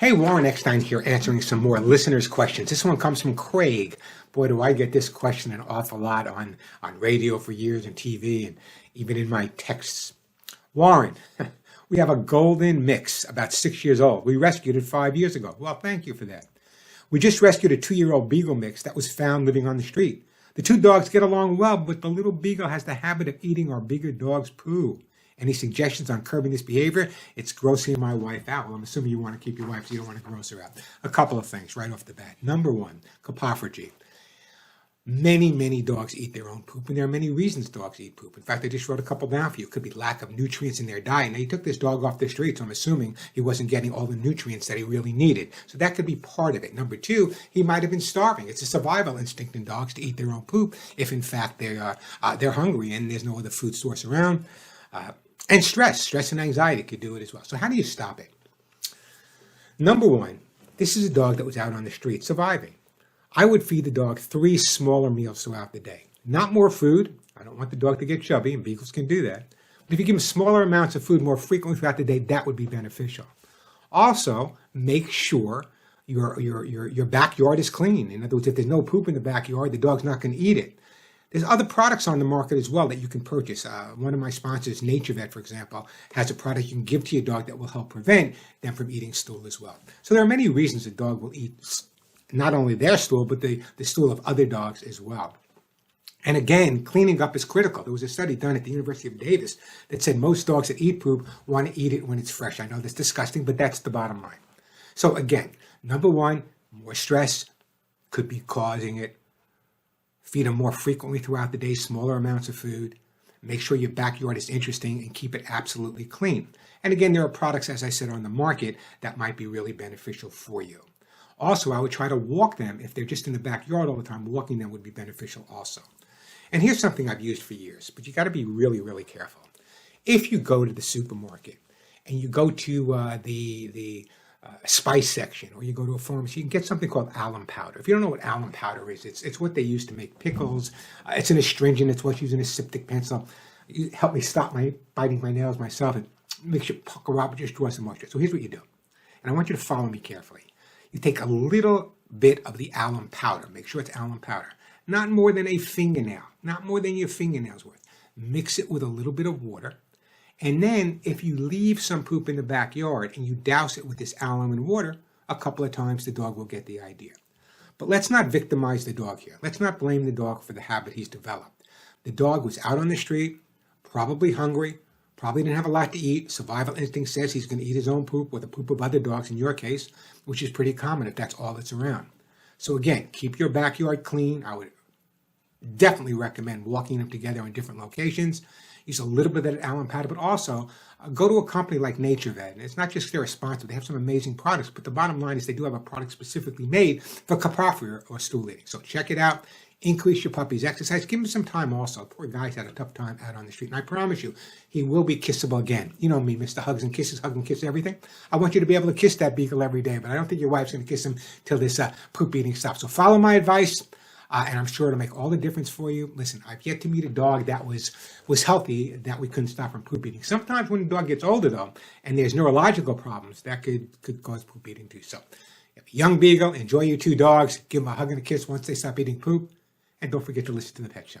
Hey, Warren Eckstein here answering some more listeners' questions. This one comes from Craig. Boy, do I get this question an awful lot on radio for years and TV and even in my texts. Warren, we have a golden mix, about 6 years old. We rescued it 5 years ago. Well, thank you for that. We just rescued a 2-year-old Beagle mix that was found living on the street. The two dogs get along well, but the little Beagle has the habit of eating our bigger dog's poo. Any suggestions on curbing this behavior? It's grossing my wife out. Well, I'm assuming you want to keep your wife, so you don't want to gross her out. A couple of things right off the bat. Number one, coprophagy. Many dogs eat their own poop, and there are many reasons dogs eat poop. In fact, I just wrote a couple down for you. It could be lack of nutrients in their diet. Now, you took this dog off the street, so I'm assuming he wasn't getting all the nutrients that he really needed. So that could be part of it. Number two, he might have been starving. It's a survival instinct in dogs to eat their own poop if, in fact, they're hungry and there's no other food source around. And stress and anxiety could do it as well. So how do you stop it? Number one, this is a dog that was out on the street surviving. I would feed the dog 3 smaller meals throughout the day. Not more food. I don't want the dog to get chubby, and Beagles can do that. But if you give him smaller amounts of food more frequently throughout the day, that would be beneficial. Also, make sure your backyard is clean. In other words, if there's no poop in the backyard, the dog's not going to eat it. There's other products on the market as well that you can purchase. One of my sponsors, NatureVet, for example, has a product you can give to your dog that will help prevent them from eating stool as well. So there are many reasons a dog will eat not only their stool, but the stool of other dogs as well. And again, cleaning up is critical. There was a study done at the University of Davis that said most dogs that eat poop want to eat it when it's fresh. I know that's disgusting, but that's the bottom line. So again, number one, more stress could be causing it. Feed them more frequently throughout the day, smaller amounts of food. Make sure your backyard is interesting and keep it absolutely clean. And again, there are products, as I said, on the market that might be really beneficial for you. Also, I would try to walk them. If they're just in the backyard all the time, walking them would be beneficial also. And here's something I've used for years, but you got to be really careful. If you go to the supermarket and you go to the spice section, or you go to a pharmacy, you can get something called alum powder. If you don't know what alum powder is, it's what they use to make pickles. It's an astringent. It's what's used in a styptic pencil. You help me stop biting my nails myself. It makes you pucker up, just draw some moisture. So here's what you do. And I want you to follow me carefully. You take a little bit of the alum powder. Make sure it's alum powder. Not more than a fingernail. Not more than your fingernail's worth. Mix it with a little bit of water. And then if you leave some poop in the backyard and you douse it with this alum and water, a couple of times the dog will get the idea. But let's not victimize the dog here. Let's not blame the dog for the habit he's developed. The dog was out on the street, probably hungry, probably didn't have a lot to eat. Survival instinct says he's going to eat his own poop or the poop of other dogs in your case, which is pretty common if that's all that's around. So again, keep your backyard clean. I would definitely recommend walking them together in different locations. Use a little bit of that alum powder, but also go to a company like NatureVet. And it's not just they're a sponsor. They have some amazing products, but the bottom line is they do have a product specifically made for coprophagy or stool eating. So check it out. Increase your puppy's exercise. Give him some time also. Poor guy's had a tough time out on the street. And I promise you, he will be kissable again. You know me, Mr. Hugs and Kisses, hug and kiss everything. I want you to be able to kiss that Beagle every day, but I don't think your wife's going to kiss him till this poop eating stops. So follow my advice. And I'm sure it'll make all the difference for you. Listen, I've yet to meet a dog that was healthy that we couldn't stop from poop eating. Sometimes when the dog gets older, though, and there's neurological problems, that could cause poop eating too. So, young Beagle, enjoy your 2 dogs. Give them a hug and a kiss once they stop eating poop. And don't forget to listen to the Pet Show.